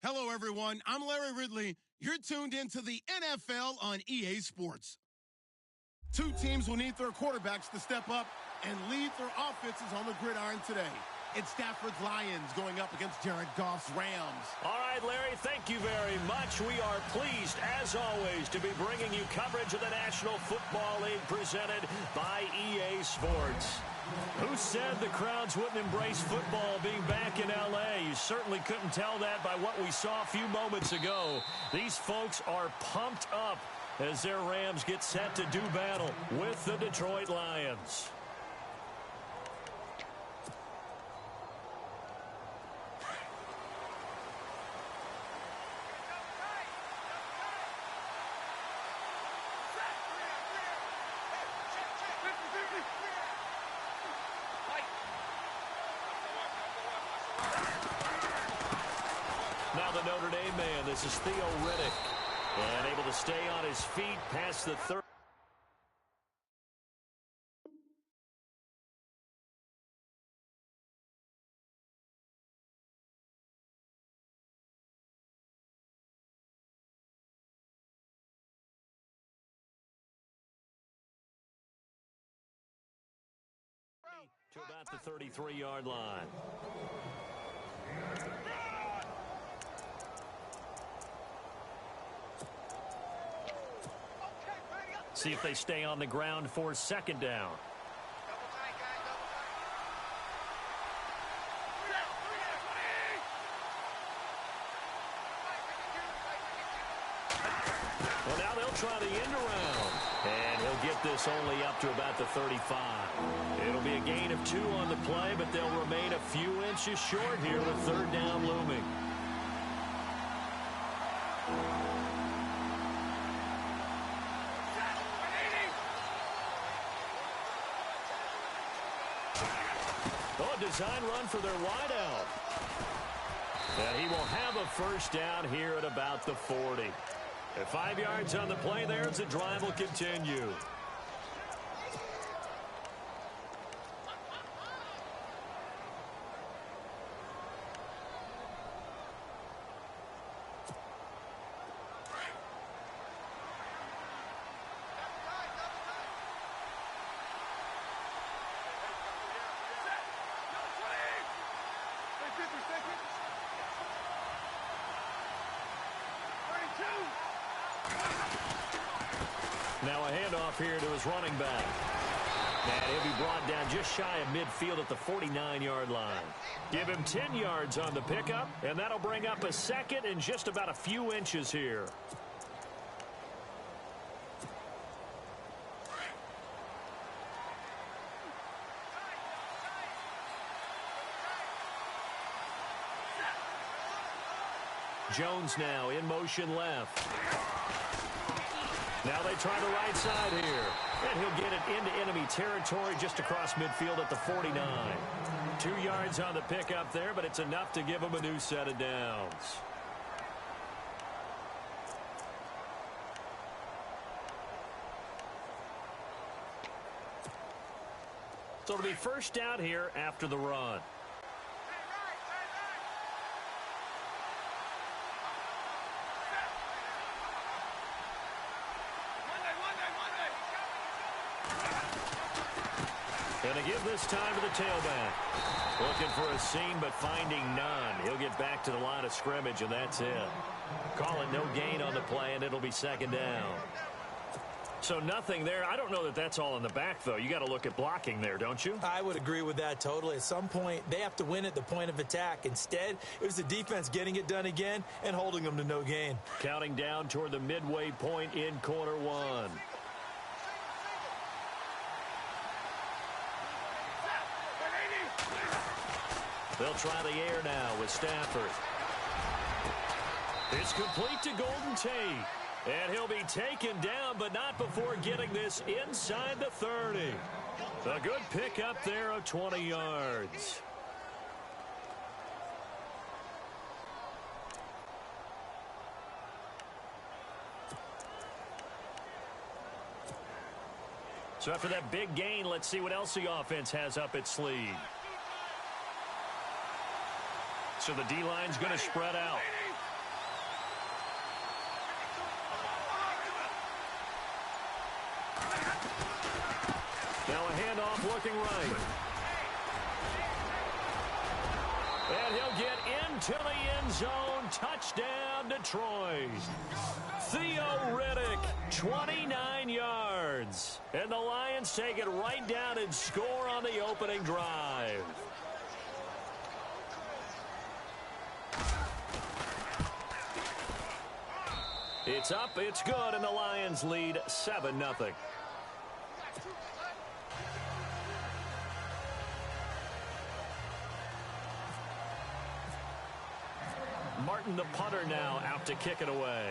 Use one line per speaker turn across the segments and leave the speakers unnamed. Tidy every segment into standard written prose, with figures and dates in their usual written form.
Hello, everyone. I'm Larry Ridley. You're tuned into the NFL on EA Sports. Two teams will need their quarterbacks to step up and lead their offenses on the gridiron today. It's Stafford's Lions going up against Jared Goff's Rams.
All right, Larry, thank you very much. We are pleased, as always, to be bringing you coverage of the National Football League presented by EA Sports. Who said the crowds wouldn't embrace football being back in L.A.? You certainly couldn't tell that by what we saw a few moments ago. These folks are pumped up as their Rams get set to do battle with the Detroit Lions. Now the Notre Dame man, this is Theo Riddick. And able to stay on his feet past the third. To about the 33-yard line. See if they stay on the ground for second down. Well, now they'll try the end around. And he'll get this only up to about the 35. It'll be a gain of 2 on the play, but they'll remain a few inches short here with third down looming. Design run for their wideout. And he will have a first down here at about the 40. At 5 yards on the play there as the drive will continue. Now a handoff here to his running back. And he'll be brought down just shy of midfield at the 49-yard line. Give him 10 yards on the pickup, and that'll bring up a second and just about a few inches here. Jones now in motion left. Now they try the right side here. And he'll get it into enemy territory just across midfield at the 49. 2 yards on the pickup there, but it's enough to give him a new set of downs. So it'll be first down here after the run. And to give this time to the tailback. Looking for a seam, but finding none. He'll get back to the line of scrimmage, and that's it. Call it no gain on the play, and it'll be second down. So nothing there. I don't know that that's all in the back, though. You got to look at blocking there, don't you?
I would agree with that totally. At some point, they have to win at the point of attack. Instead, it was the defense getting it done again and holding them to no gain.
Counting down toward the midway point in quarter one. They'll try the air now with Stafford. It's complete to Golden Tate. And he'll be taken down, but not before getting this inside the 30. A good pickup there of 20 yards. So after that big gain, let's see what else the offense has up its sleeve. So the D-line's going to spread out. Now a handoff looking right. And he'll get into the end zone. Touchdown, Detroit. Theo Riddick, 29 yards. And the Lions take it right down and score on the opening drive. It's up, it's good, and the Lions lead 7-0. Martin, the punter, now out to kick it away.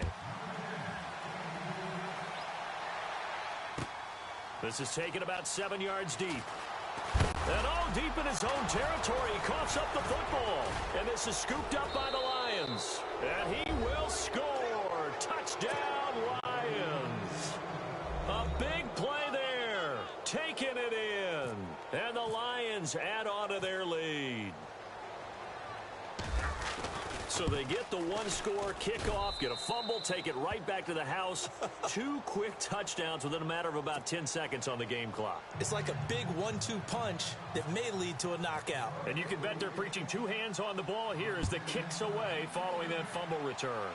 This is taken about 7 yards deep. And deep in his own territory, he coughs up the football. And this is scooped up by the Lions. And he will score. Touchdown, Lions. A big play there. Taking it in. And the Lions add on to their lead. So they get the one-score kickoff, get a fumble, take it right back to the house. 2 quick touchdowns within a matter of about 10 seconds on the game clock.
It's like a big 1-2 punch that may lead to a knockout.
And you can bet they're preaching 2 hands on the ball here as the kick's away following that fumble return.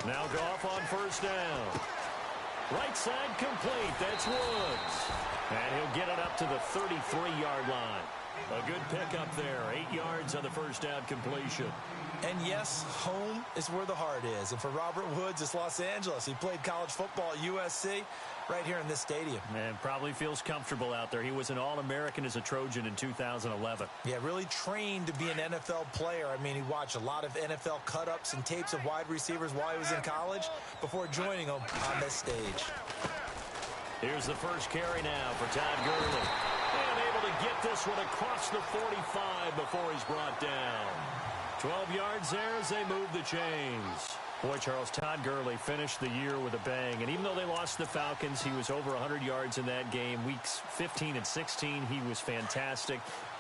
Now Goff on first down. Right side complete. That's Woods. And he'll get it up to the 33-yard line. A good pickup there. 8 yards on the first down completion.
And yes, home is where the heart is. And for Robert Woods, it's Los Angeles. He played college football at USC right here in this stadium.
And probably feels comfortable out there. He was an All-American as a Trojan in 2011.
Yeah, really trained to be an NFL player. I mean, he watched a lot of NFL cut-ups and tapes of wide receivers while he was in college before joining them on this stage.
Here's the first carry now for Todd Gurley. And able to get this one across the 45 before he's brought down. 12 yards there as they move the chains. Boy, Charles, Todd Gurley finished the year with a bang. And even though they lost the Falcons, he was over 100 yards in that game. Weeks 15 and 16, he was fantastic.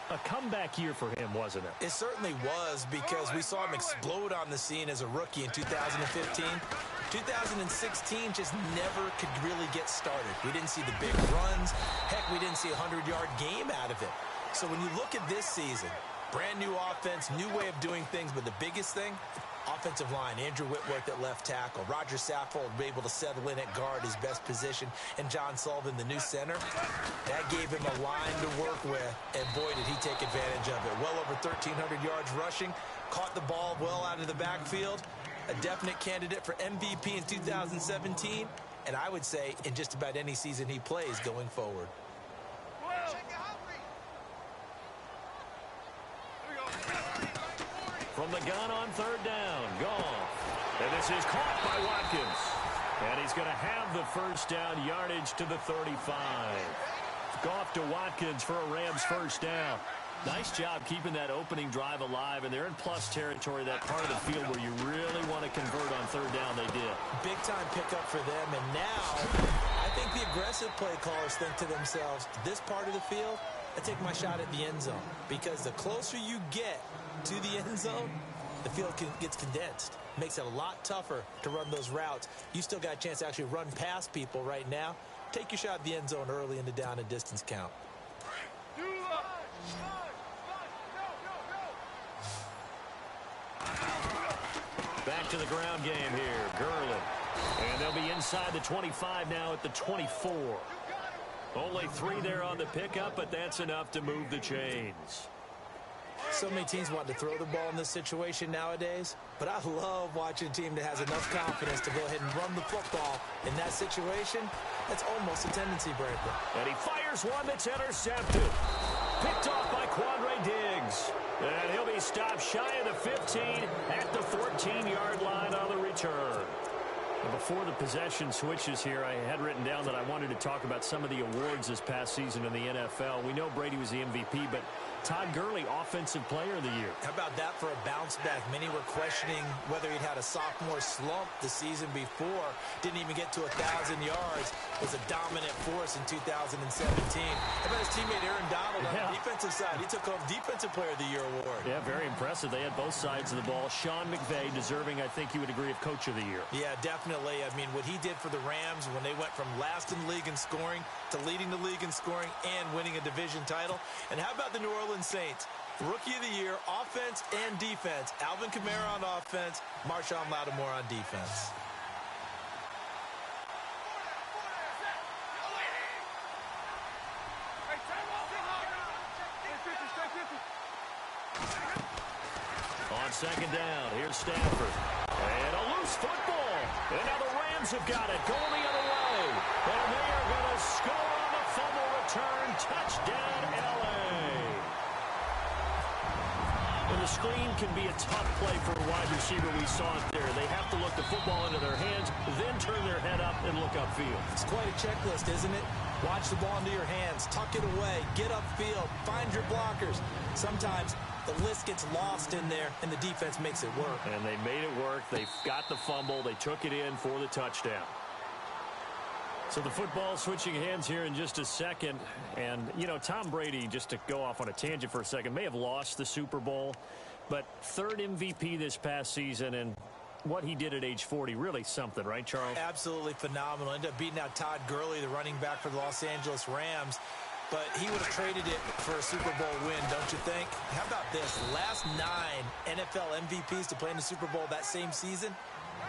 A comeback year for him, wasn't it?
It certainly was, because we saw him explode on the scene as a rookie in 2015. 2016 just never could really get started. We didn't see the big runs. Heck, we didn't see a 100-yard game out of it. So when you look at this season, brand new offense, new way of doing things, but the biggest thing, offensive line. Andrew Whitworth at left tackle. Roger Saffold able to settle in at guard, his best position. And John Sullivan, the new center. That gave him a line to work with. And boy, did he take advantage of it. Well over 1,300 yards rushing. Caught the ball well out of the backfield. A definite candidate for MVP in 2017. And I would say in just about any season he plays going forward.
From the gun on third down, Goff. And this is caught by Watkins. And he's going to have the first down, yardage to the 35. Goff to Watkins for a Rams first down. Nice job keeping that opening drive alive, and they're in plus territory, that part of the field where you really want to convert on third down. They did.
Big time pickup for them, and now I think the aggressive play callers think to themselves, this part of the field, I take my shot at the end zone, because the closer you get to the end zone, the field gets condensed. Makes it a lot tougher to run those routes. You still got a chance to actually run past people right now. Take your shot at the end zone early in the down and distance count.
Back to the ground game here. Gurley. And they'll be inside the 25 now at the 24. Only 3 there on the pickup, but that's enough to move the chains.
So many teams want to throw the ball in this situation nowadays, but I love watching a team that has enough confidence to go ahead and run the football. In that situation, that's almost a tendency breaker.
And he fires one that's intercepted. Picked off by Quandre Diggs. And he'll be stopped shy of the 15 at the 14-yard line on the return. Before the possession switches here, I had written down that I wanted to talk about some of the awards this past season in the NFL. We know Brady was the MVP, but Todd Gurley, Offensive Player of the Year.
How about that for a bounce back? Many were questioning whether he'd had a sophomore slump the season before. Didn't even get to 1,000 yards. Was a dominant force in 2017. How about his teammate Aaron Donald on the defensive side? He took home Defensive Player of the Year award.
Yeah, very impressive. They had both sides of the ball. Sean McVay deserving, I think you would agree, of Coach of the Year.
Yeah, definitely. I mean, what he did for the Rams when they went from last in the league in scoring to leading the league in scoring and winning a division title. And how about the New Orleans Saints? Rookie of the Year, offense and defense. Alvin Kamara on offense, Marshawn Lattimore on defense.
On second down, here's Stafford. And a loose football. And now the Rams have got it, going the other way. And they are going to score on the fumble return. Touchdown, L.A. And the screen can be a tough play for a wide receiver. We saw it there. They have to look the football into their hands, then turn their head up and look upfield.
It's quite a checklist, isn't it? Watch the ball into your hands, tuck it away, get upfield, find your blockers. Sometimes the list gets lost in there, and the defense makes it work.
And they made it work. They got the fumble. They took it in for the touchdown. So the football switching hands here in just a second. And, you know, Tom Brady, just to go off on a tangent for a second, may have lost the Super Bowl, but third MVP this past season, and what he did at age 40, really something, right, Charles?
Absolutely phenomenal. Ended up beating out Todd Gurley, the running back for the Los Angeles Rams. But he would have traded it for a Super Bowl win, don't you think? How about this? Last 9 NFL MVPs to play in the Super Bowl that same season,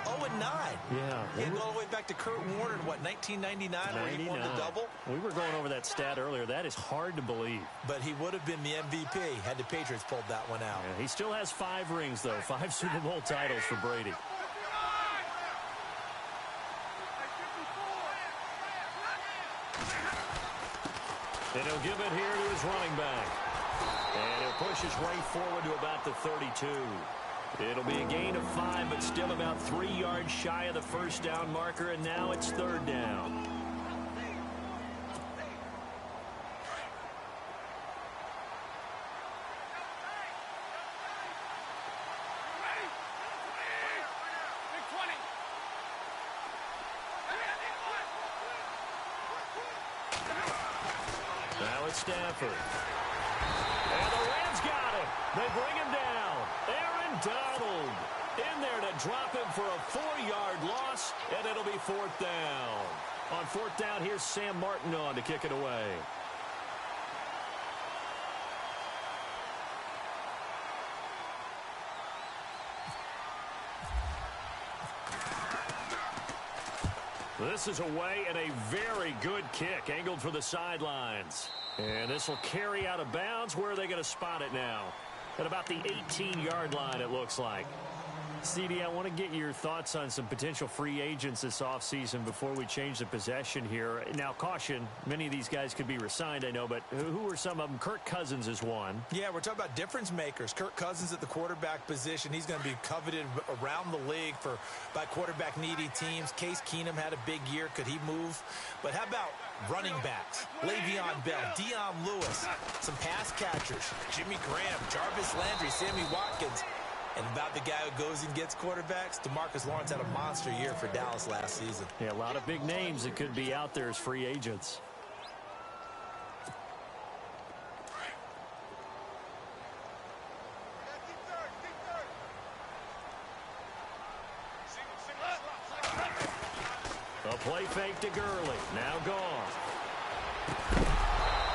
0-9.
Yeah.
And all the way back to Kurt Warner in, what, 1999 where he won the double?
We were going over that stat earlier. That is hard to believe.
But he would have been the MVP had the Patriots pulled that one out.
Yeah, he still has 5 rings, though. 5 Super Bowl titles for Brady. And he'll give it here to his running back. And he'll push his way forward to about the 32. It'll be a gain of 5, but still about 3 yards shy of the first down marker, and now it's third down. Now it's Stafford. And the Rams got him. They bring him down. Aaron Donald in there to drop him for a 4-yard loss, and it'll be fourth down. On fourth down, here's Sam Martin on to kick it away. This is away and a very good kick, angled for the sidelines. And this will carry out of bounds. Where are they going to spot it now? At about the 18-yard line, it looks like. CD, I want to get your thoughts on some potential free agents this offseason before we change the possession here. Now, caution, many of these guys could be re-signed, I know, but who are some of them? Kirk Cousins is one.
Yeah, we're talking about difference makers. Kirk Cousins at the quarterback position. He's going to be coveted around the league by quarterback-needy teams. Case Keenum had a big year. Could he move? But how about running backs? Le'Veon Bell, Dion Lewis, some pass catchers, Jimmy Graham, Jarvis Landry, Sammy Watkins. And about the guy who goes and gets quarterbacks, DeMarcus Lawrence had a monster year for Dallas last season.
Yeah, a lot of big names that could be out there as free agents. A play fake to Gurley. Now gone.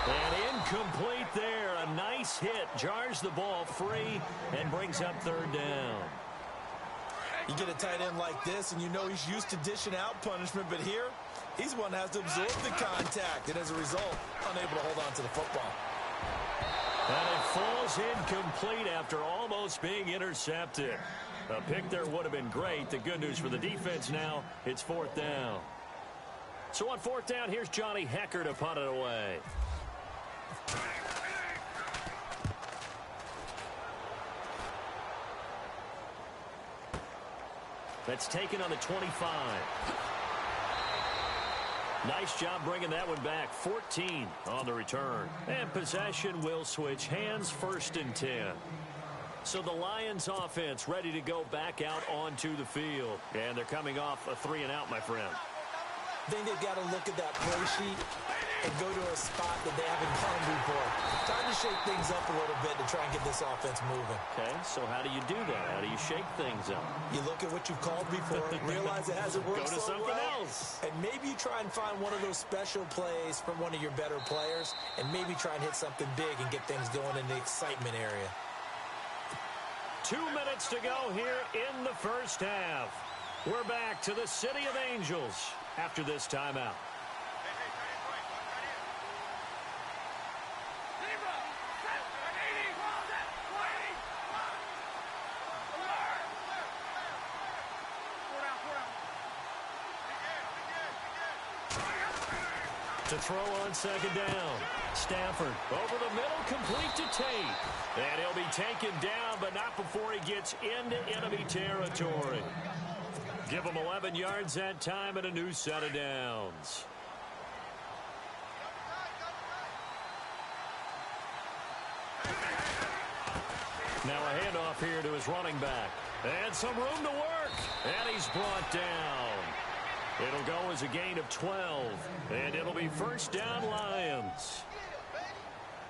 And incomplete there. A nice hit. Jars the ball free and brings up third down.
You get a tight end like this, and you know he's used to dishing out punishment, but here, he's the one that has to absorb the contact, and as a result, unable to hold on to the football.
And it falls incomplete after almost being intercepted. A pick there would have been great. The good news for the defense now, it's fourth down. So on fourth down, here's Johnny Hekker to punt it away. That's taken on the 25. Nice job bringing that one back. 14 on the return. And possession will switch hands, 1st and 10. So the Lions offense ready to go back out onto the field. And they're coming off a 3-and-out, my friend.
I think they've got to look at that play sheet and go to a spot that they haven't gone before. Time to shake things up a little bit to try and get this offense moving.
Okay, so how do you do that? How do you shake things up?
You look at what you've called before, realize it hasn't worked
Go to
so
something
well,
else.
and maybe you try and find one of those special plays from one of your better players, and maybe try and hit something big and get things going in the excitement area.
2 minutes to go here in the first half. We're back to the City of Angels after this timeout. To throw on 2nd down. Stafford over the middle, complete to Tate. And he'll be taken down, but not before he gets into enemy territory. Give him 11 yards that time and a new set of downs. Now a handoff here to his running back. And some room to work. And he's brought down. It'll go as a gain of 12. And it'll be 1st down, Lions.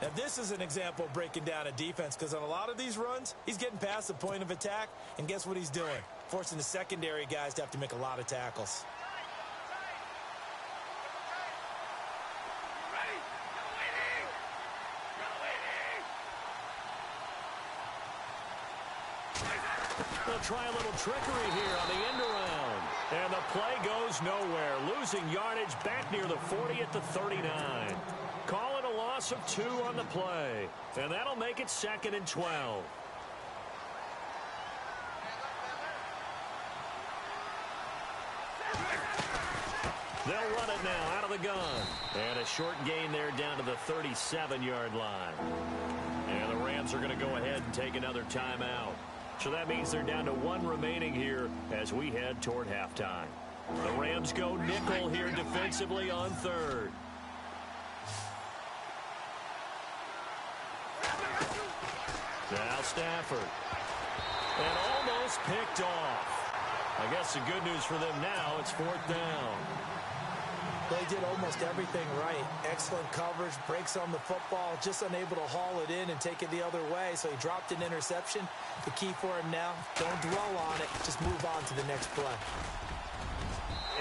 Now, this is an example of breaking down a defense, because on a lot of these runs, he's getting past the point of attack, and guess what he's doing? Forcing the secondary guys to have to make a lot of tackles.
They'll try a little trickery here on the end around. And the play goes nowhere. Losing yardage back near the 40 at the 39. Call it a loss of 2 on the play. And that'll make it 2nd and 12. They'll run it now out of the gun. And a short gain there down to the 37-yard line. And the Rams are going to go ahead and take another timeout. So that means they're down to 1 remaining here as we head toward halftime. The Rams go nickel here defensively on 3rd. Now Stafford. And almost picked off. I guess the good news for them now, it's 4th down.
They did almost everything right. Excellent coverage, breaks on the football, just unable to haul it in and take it the other way, so he dropped an interception. The key for him now, don't dwell on it, just move on to the next play.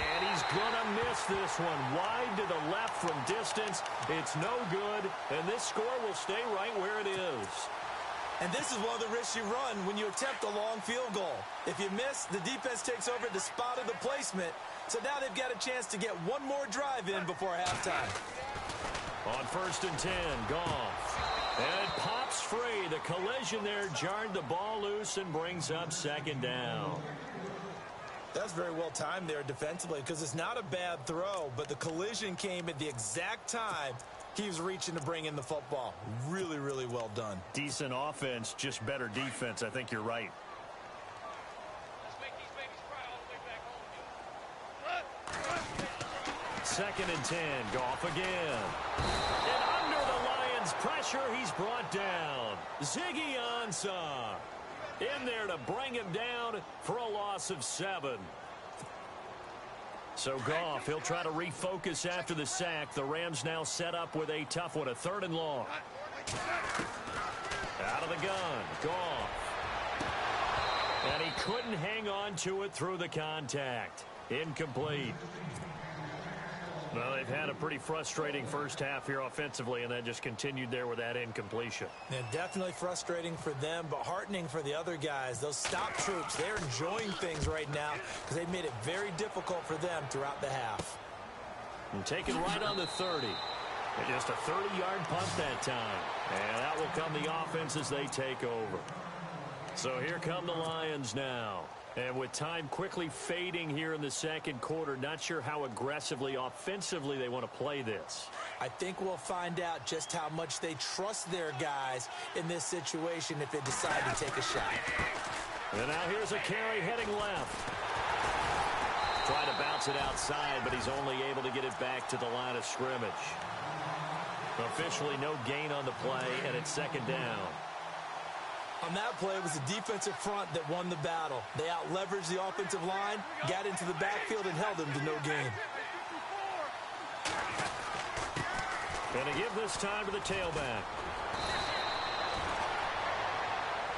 And he's going to miss this one. Wide to the left from distance. It's no good, and this score will stay right where it is.
And this is one of the risks you run when you attempt a long field goal. If you miss, the defense takes over at the spot of the placement. So now they've got a chance to get one more drive in before halftime.
On 1st and 10, Goff. And it pops free. The collision there jarred the ball loose and brings up 2nd down.
That's very well timed there defensively, because it's not a bad throw, but the collision came at the exact time he was reaching to bring in the football. Really, really well done.
Decent offense, just better defense. I think you're right. Second and 10, Goff again. And under the Lions' pressure, he's brought down. Ziggy Ansah in there to bring him down for a loss of 7. So Goff, he'll try to refocus after the sack. The Rams now set up with a tough one, a 3rd and long. Out of the gun, Goff. And he couldn't hang on to it through the contact. Incomplete. Well, they've had a pretty frustrating first half here offensively, and then just continued there with that incompletion.
Yeah, definitely frustrating for them, but heartening for the other guys. Those stop troops, they're enjoying things right now because they've made it very difficult for them throughout the half.
And taken right on the 30. And just a 30-yard punt that time. And out will come the offense as they take over. So here come the Lions now. And with time quickly fading here in the 2nd quarter, not sure how aggressively, offensively they want to play this.
I think we'll find out just how much they trust their guys in this situation if they decide to take a shot.
And now here's a carry heading left. Trying to bounce it outside, but he's only able to get it back to the line of scrimmage. Officially no gain on the play, and it's second down.
On that play, it was the defensive front that won the battle. They out-leveraged the offensive line, got into the backfield, and held them to no gain.
Going to give this time to the tailback.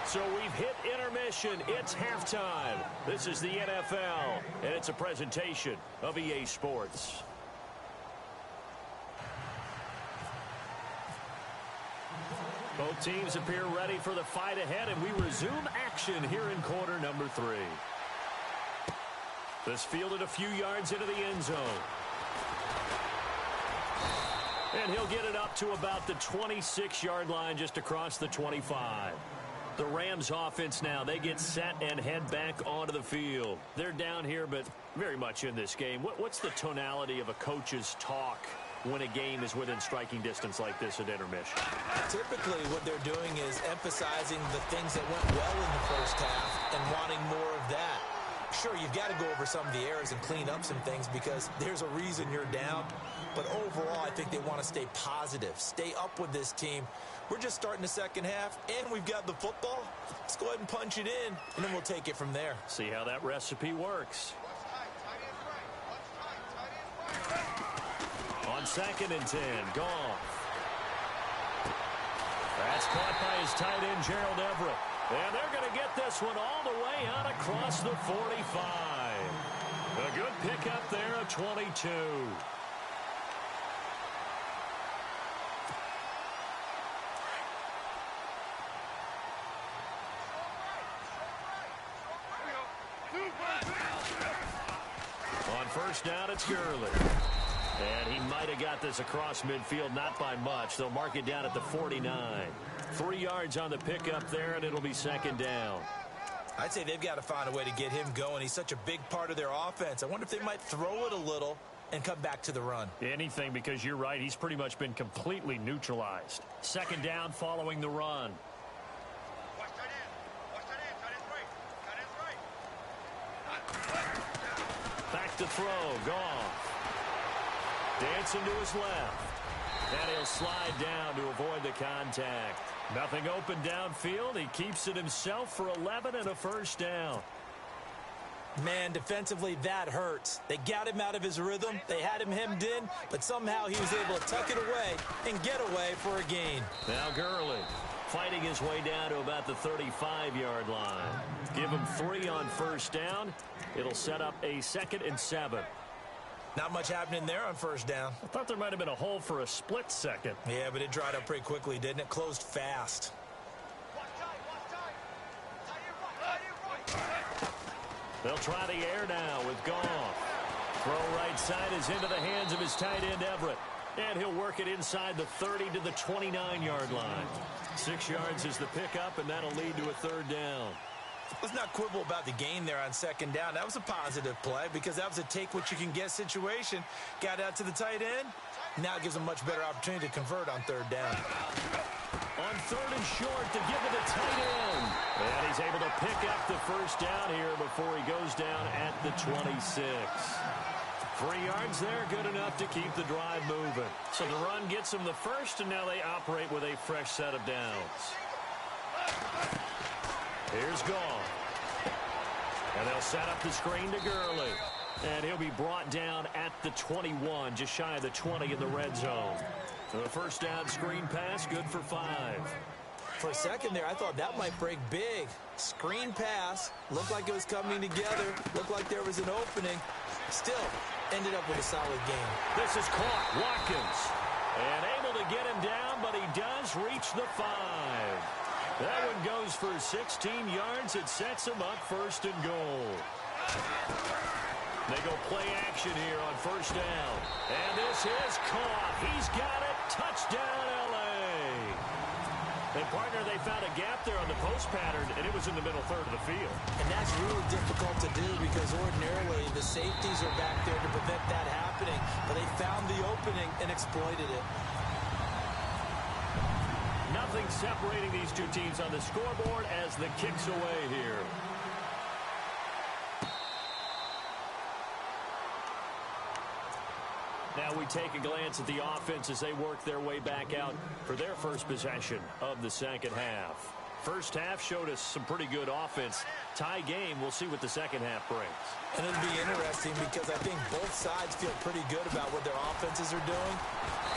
So we've hit intermission. It's halftime. This is the NFL, and it's a presentation of EA Sports. Both teams appear ready for the fight ahead, and we resume action here in quarter number 3. This fielded a few yards into the end zone. And he'll get it up to about the 26-yard line, just across the 25. The Rams offense now, they get set and head back onto the field. They're down here, but very much in this game. What's the tonality of a coach's talk when a game is within striking distance like this at intermission?
Typically, what they're doing is emphasizing the things that went well in the first half and wanting more of that. Sure, you've got to go over some of the errors and clean up some things because there's a reason you're down. But overall, I think they want to stay positive, stay up with this team. We're just starting the second half, and we've got the football. Let's go ahead and punch it in, and then we'll take it from there.
See how that recipe works. On 2nd and 10, Goff. That's caught by his tight end, Gerald Everett. And they're going to get this one all the way out across the 45. A good pickup there of 22. On first down, it's Gurley. And he might have got this across midfield, not by much. They'll mark it down at the 49. 3 yards on the pickup there, and it'll be second down.
I'd say they've got to find a way to get him going. He's such a big part of their offense. I wonder if they might throw it a little and come back to the run.
Anything, because you're right. He's pretty much been completely neutralized. Second down following the run. Back to throw. Goff. Dancing to his left. And he'll slide down to avoid the contact. Nothing open downfield. He keeps it himself for 11 and a first down.
Man, defensively, that hurts. They got him out of his rhythm. They had him hemmed in, but somehow he was able to tuck it away and get away for a gain.
Now Gurley fighting his way down to about the 35-yard line. Give him 3 on first down. It'll set up a 2nd and 7.
Not much happening there on first down.
I thought there might have been a hole for a split second.
Yeah, but it dried up pretty quickly, didn't it? Closed fast.
They'll try the air now with Goff. Throw right side is into the hands of his tight end, Everett. And he'll work it inside the 30 to the 29-yard line. 6 yards is the pickup, and that'll lead to a third down.
Let's not quibble about the gain there on second down. That was a positive play because that was a take-what-you-can-get situation. Got out to the tight end. Now it gives him a much better opportunity to convert on third down.
On 3rd and short to give it a tight end. And he's able to pick up the first down here before he goes down at the 26. 3 yards there, good enough to keep the drive moving. So the run gets him the first, and now they operate with a fresh set of downs. Here's Goff. And they'll set up the screen to Gurley. And he'll be brought down at the 21, just shy of the 20 in the red zone. The first down screen pass, good for 5.
For a second there, I thought that might break big. Screen pass, looked like it was coming together, looked like there was an opening. Still, ended up with a solid game.
This is caught, Watkins. And able to get him down, but he does reach the 5. That one goes for 16 yards. It sets him up 1st and goal. They go play action here on first down. And this is caught. He's got it. Touchdown, L.A. And, partner, they found a gap there on the post pattern, and it was in the middle third of the field.
And that's really difficult to do because ordinarily the safeties are back there to prevent that happening. But they found the opening and exploited it.
Nothing separating these two teams on the scoreboard as the kick's away here. Now we take a glance at the offense as they work their way back out for their first possession of the second half. First half showed us some pretty good offense. Tie game, we'll see what the second half brings.
And it'll be interesting because I think both sides feel pretty good about what their offenses are doing.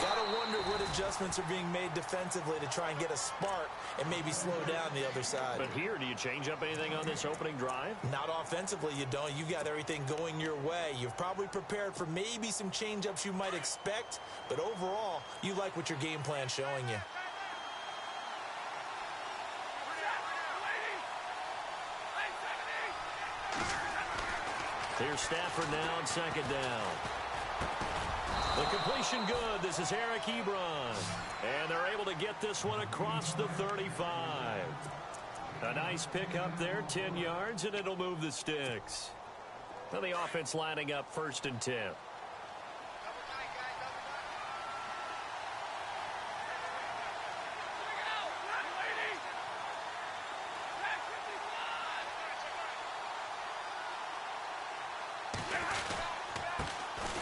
Got to wonder what adjustments are being made defensively to try and get a spark and maybe slow down the other side.
But here, do you change up anything on this opening drive?
Not offensively, you don't. You got everything going your way. You've probably prepared for maybe some change-ups you might expect, but overall, you like what your game plan's showing you.
Here's Stafford now on second down. The completion good. This is Eric Ebron. And they're able to get this one across the 35. A nice pickup there, 10 yards, and it'll move the sticks. Now the offense lining up 1st and 10.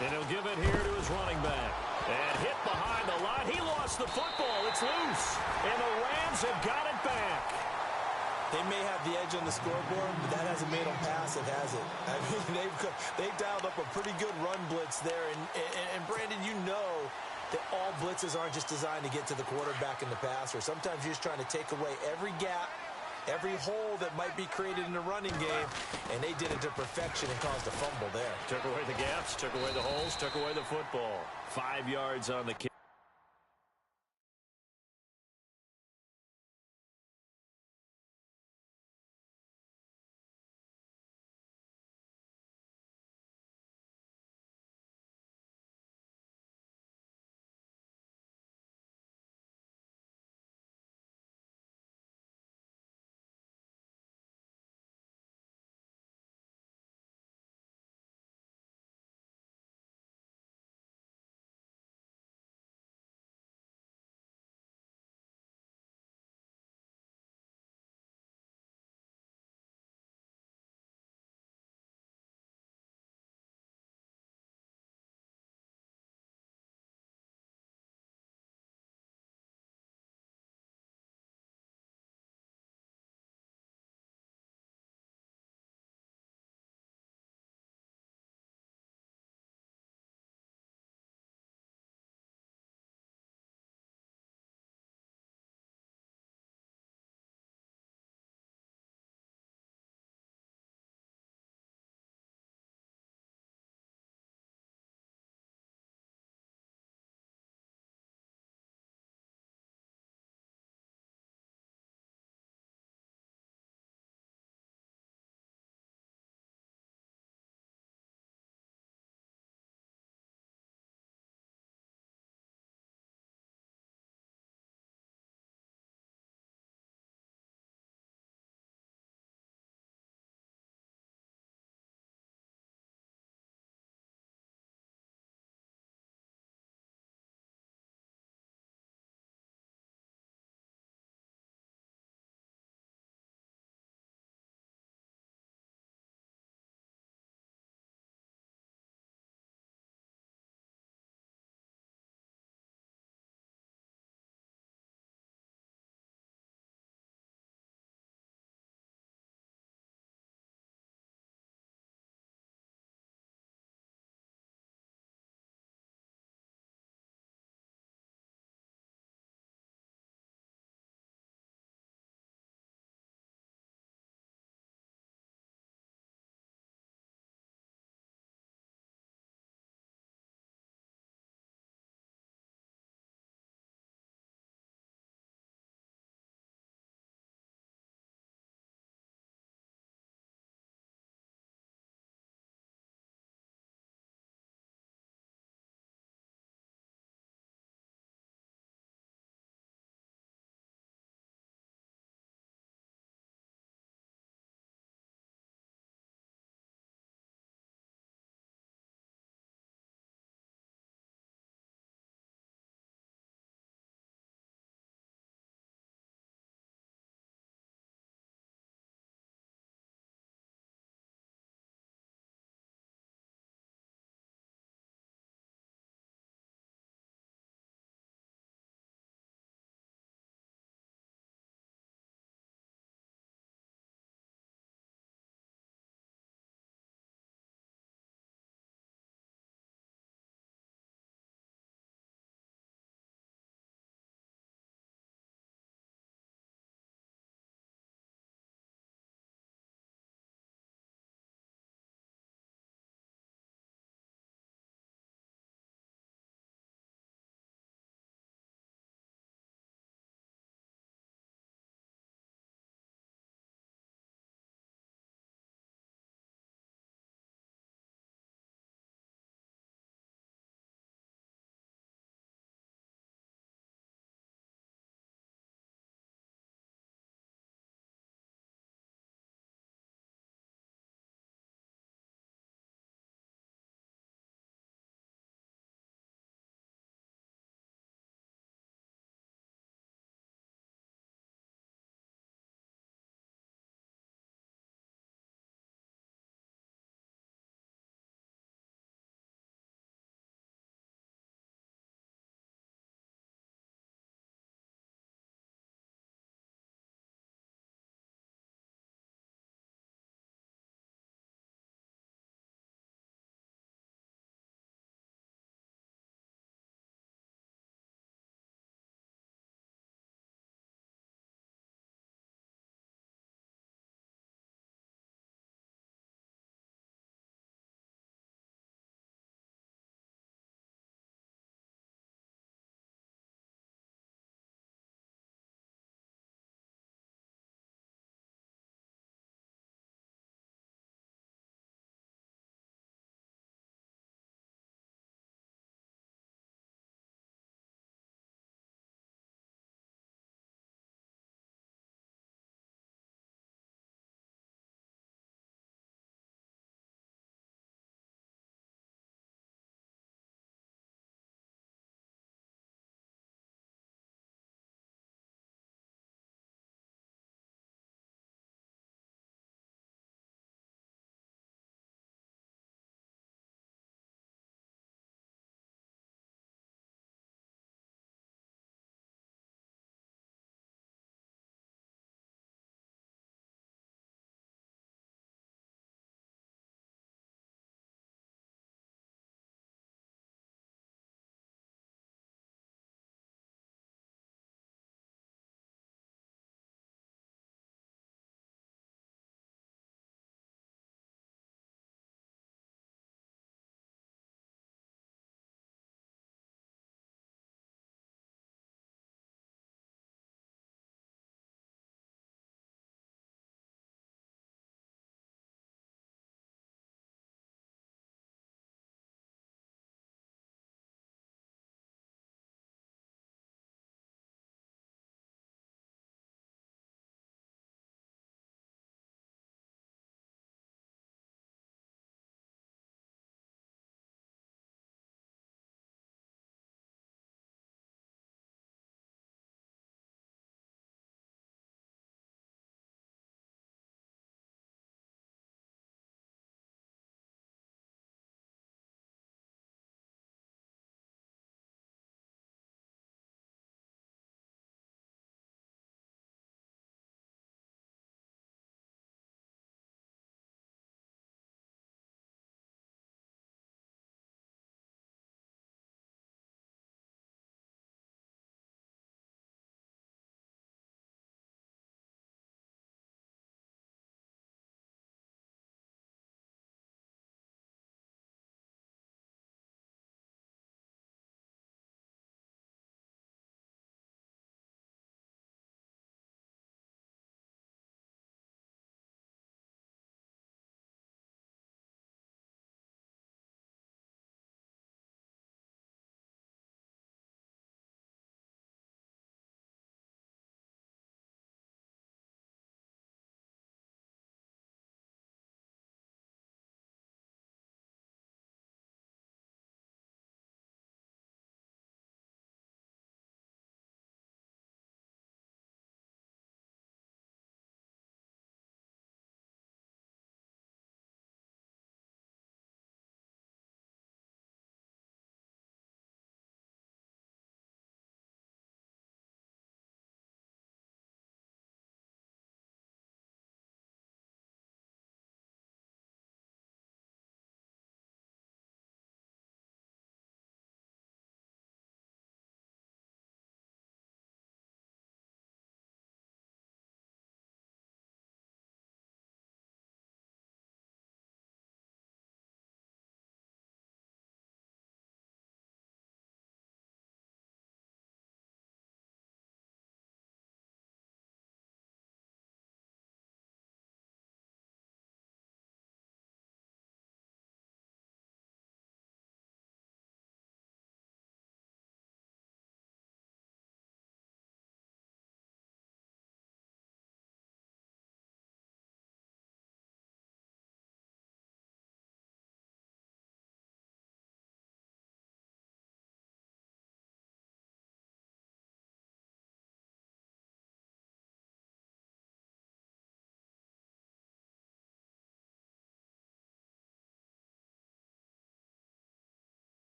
And he'll give it here to his running back. And hit behind the line. He lost the football. It's loose. And the Rams have got it back.
They may have the edge on the scoreboard, but that hasn't made them passive, has it? I mean, they've dialed up a pretty good run blitz there. And Brandon, you know that all blitzes aren't just designed to get to the quarterback and the passer. Sometimes you're just trying to take away every gap, every hole that might be created in the running game, and they did it to perfection and caused a fumble there.
Took away the gaps, took away the holes, took away the football. 5 yards on the kick.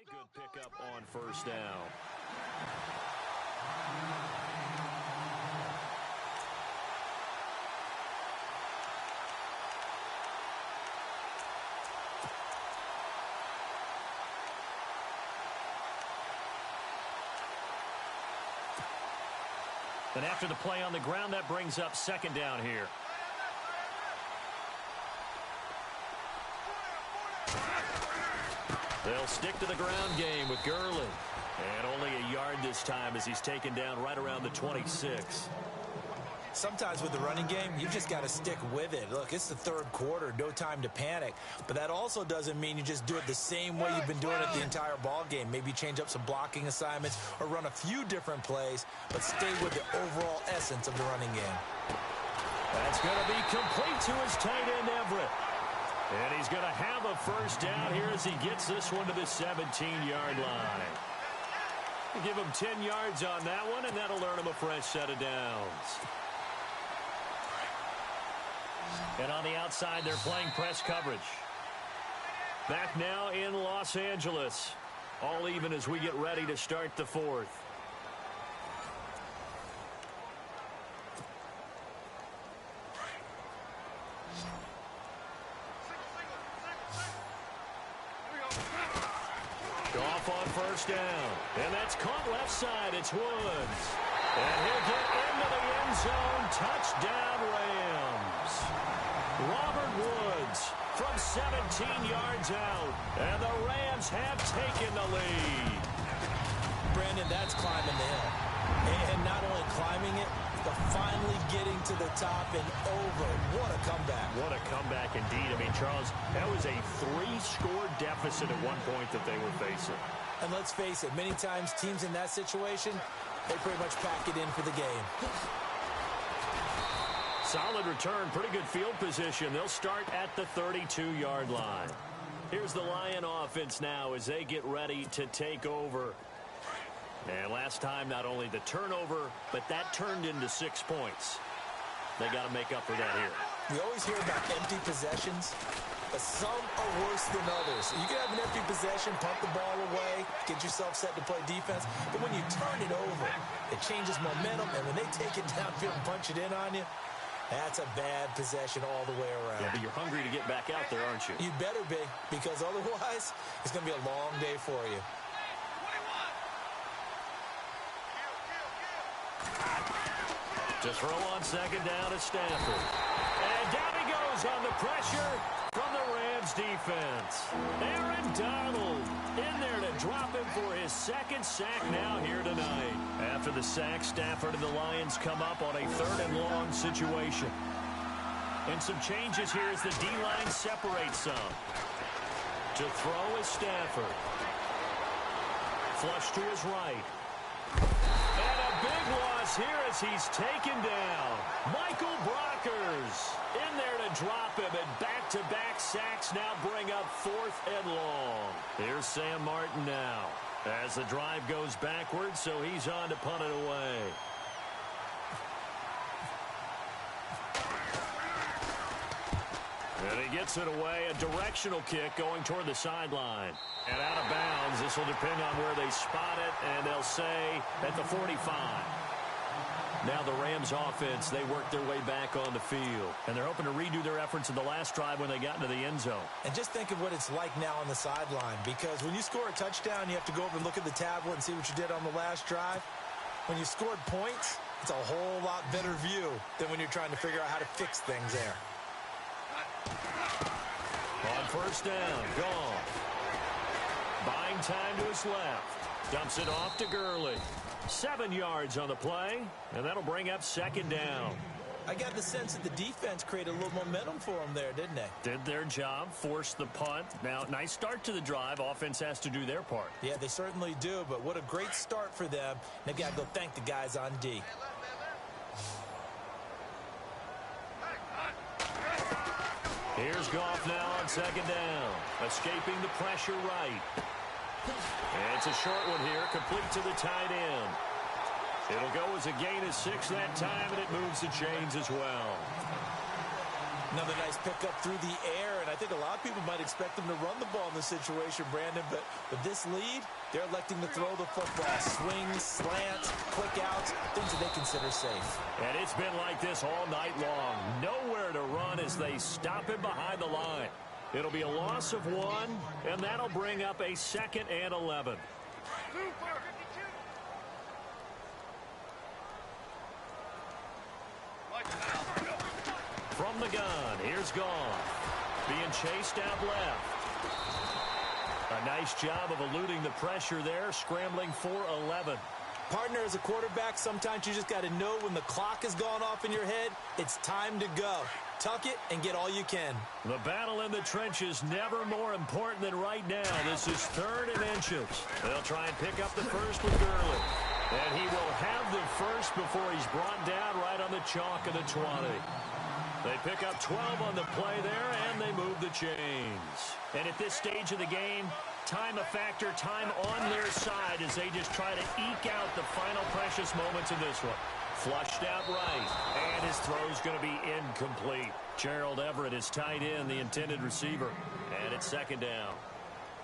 Good pickup on first down. And after the play on the ground, that brings up second down here. They'll stick to the ground game with Gurley. And only a yard this time as he's taken down right around the 26.
Sometimes with the running game, you've just got to stick with it. Look, it's the third quarter, no time to panic. But that also doesn't mean you just do it the same way you've been doing it the entire ball game. Maybe change up some blocking assignments or run a few different plays, but stay with the overall essence of the running game.
That's going to be complete to his tight end, Everett. And he's going to have a first down here as he gets this one to the 17-yard line. We'll give him 10 yards on that one, and that'll earn him a fresh set of downs. And on the outside, they're playing press coverage. Back now in Los Angeles. All even as we get ready to start the fourth. Off on first down. And that's caught left side. It's Woods. And he'll get into the end zone. Touchdown, Rams. Robert Woods from 17 yards out. And the Rams have taken the lead.
Brandon, that's climbing the hill. And not only climbing it, but finally getting to the top and over. What a comeback.
What a comeback indeed. I mean, Charles, that was a 3-score deficit at one point that they were facing.
And let's face it, many times teams in that situation, they pretty much pack it in for the game.
Solid return, pretty good field position. They'll start at the 32-yard line. Here's the Lion offense now as they get ready to take over. And last time, not only the turnover, but that turned into 6 points. They got to make up for that here.
We always hear about empty possessions, but some are worse than others. You can have an empty possession, pump the ball away, get yourself set to play defense, but when you turn it over, it changes momentum, and when they take it downfield and punch it in on you, that's a bad possession all the way around.
Yeah, but you're hungry to get back out there, aren't you?
You better be, because otherwise, it's going to be a long day for you.
To throw on second down at Stanford. And down he goes on the pressure from the Rams defense. Aaron Donald in there to drop him for his second sack now here tonight. After the sack, Stafford and the Lions come up on a 3rd and long situation. And some changes here as the D-line separates some. To throw is Stafford. Flush to his right. And a big loss here as he's taken down. Michael Brockers in there to drop him, and back-to-back sacks now bring up 4th and long. Here's Sam Martin now as the drive goes backwards, so he's on to punt it away. And he gets it away, a directional kick going toward the sideline. And out of bounds, this will depend on where they spot it, and they'll say at the 45. Now the Rams offense, they work their way back on the field. And they're hoping to redo their efforts in the last drive when they got into the end zone.
And just think of what it's like now on the sideline, because when you score a touchdown, you have to go over and look at the tablet and see what you did on the last drive. When you scored points, it's a whole lot better view than when you're trying to figure out how to fix things there.
On first down, gone. Buying time to his left. Dumps it off to Gurley. 7 yards on the play, and that'll bring up second down.
I got the sense that the defense created a little momentum for them there, didn't they?
Did their job, forced the punt. Now, nice start to the drive. Offense has to do their part.
Yeah, they certainly do, but what a great start for them. They've got to go thank the guys on D.
Here's Goff now on second down. Escaping the pressure right. And it's a short one here, complete to the tight end. It'll go as a gain of 6 that time, and it moves the chains as well.
Another nice pickup through the air, and I think a lot of people might expect them to run the ball in this situation, Brandon, but with this lead, they're electing to throw the football. Swings, slants, quick outs, things that they consider safe.
And it's been like this all night long. Nowhere to run as they stop him behind the line. It'll be a loss of 1, and that'll bring up a 2nd and 11. From the gun, here's Goff. Being chased out left. A nice job of eluding the pressure there, scrambling for 11.
Partner, as a quarterback, sometimes you just got to know when the clock has gone off in your head, it's time to go. Tuck it and get all you can.
The battle in the trenches never more important than right now. This is 3rd and inches. They'll try and pick up the first with Gurley. And he will have the first before he's brought down right on the chalk of the 20. They pick up 12 on the play there, and they move the chains. And at this stage of the game, time a factor, time on their side as they just try to eke out the final precious moments of this one. Flushed out right, and his throw's going to be incomplete. Gerald Everett is tied in, the intended receiver, and it's 2nd down.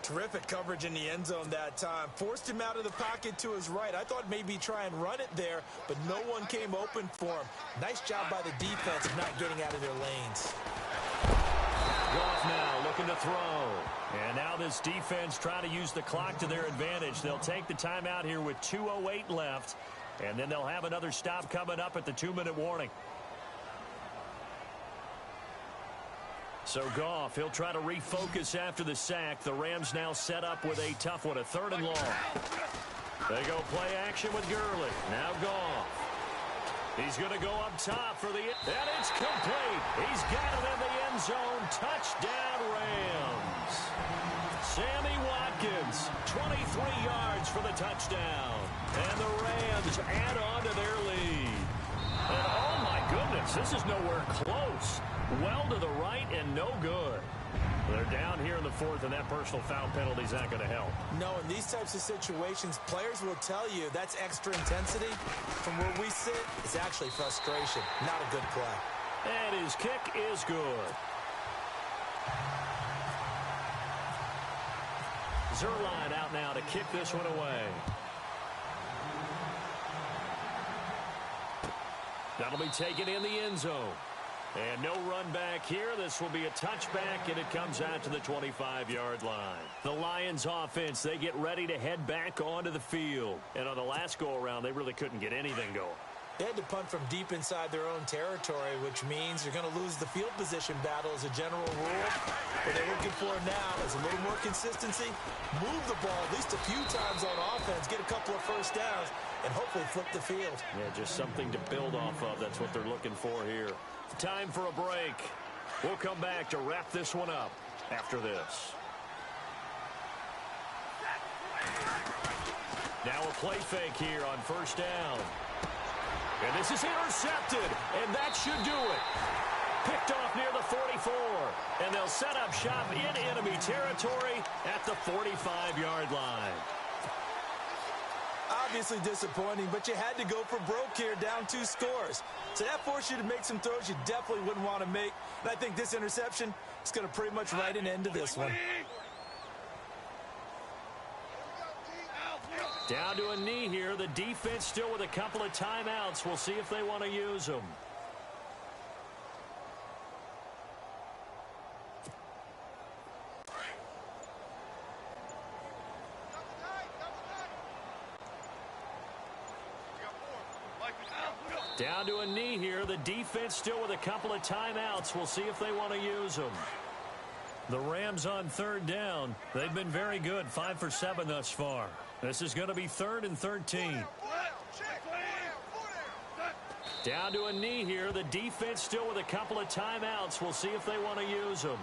Terrific coverage in the end zone that time. Forced him out of the pocket to his right. I thought maybe try and run it there, but no one came open for him. Nice job by the defense of not getting out of their lanes.
Goff now looking to throw. And now this defense trying to use the clock to their advantage. They'll take the timeout here with 2:08 left, and then they'll have another stop coming up at the 2-minute warning. So Goff, he'll try to refocus after the sack. The Rams now set up with a tough one, a 3rd and long. They go play action with Gurley. Now Goff. He's going to go up top for the, and it's complete. He's got it in the end zone. Touchdown Rams. Sammy Watkins, 23 yards for the touchdown. And the Rams add on to their lead. And oh my goodness, this is nowhere close. Well to the right and no good. They're down here in the 4th, and that personal foul penalty is not going to help.
No, in these types of situations, players will tell you that's extra intensity. From where we sit, it's actually frustration, not a good play.
And his kick is good. Zerline out now to kick this one away. That'll be taken in the end zone. And no run back here. This will be a touchback, and it comes out to the 25-yard line. The Lions offense, they get ready to head back onto the field. And on the last go-around, they really couldn't get anything going.
They had to punt from deep inside their own territory, which means you're going to lose the field position battle as a general rule. What they're looking for now is a little more consistency, move the ball at least a few times on offense, get a couple of first downs, and hopefully flip the field.
Yeah, just something to build off of. That's what they're looking for here. Time for a break. We'll come back to wrap this one up after this. Now a play fake here on 1st down. And this is intercepted, and that should do it. Picked off near the 44, and they'll set up shop in enemy territory at the 45-yard line.
Obviously disappointing, but you had to go for broke here, down 2 scores. So that forced you to make some throws you definitely wouldn't want to make. And I think this interception is going to pretty much write an end to this one.
Down to a knee here. The defense still with a couple of timeouts. We'll see if they want to use them. Down to a knee here. The defense still with a couple of timeouts. We'll see if they want to use them. The Rams on 3rd down. They've been very good, 5 for 7 thus far. This is going to be 3rd and 13. Down to a knee here. The defense still with a couple of timeouts. We'll see if they want to use them.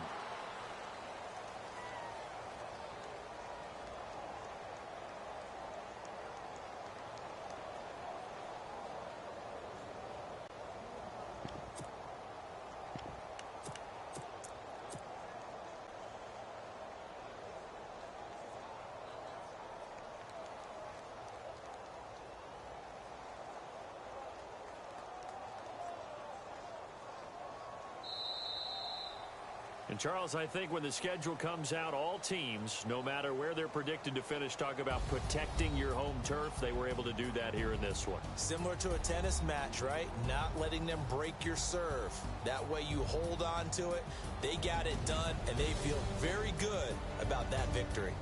And, Charles, I think when the schedule comes out, all teams, no matter where they're predicted to finish, talk about protecting your home turf. They were able to do that here in this one.
Similar to a tennis match, right? Not letting them break your serve. That way you hold on to it. They got it done, and they feel very good about that victory.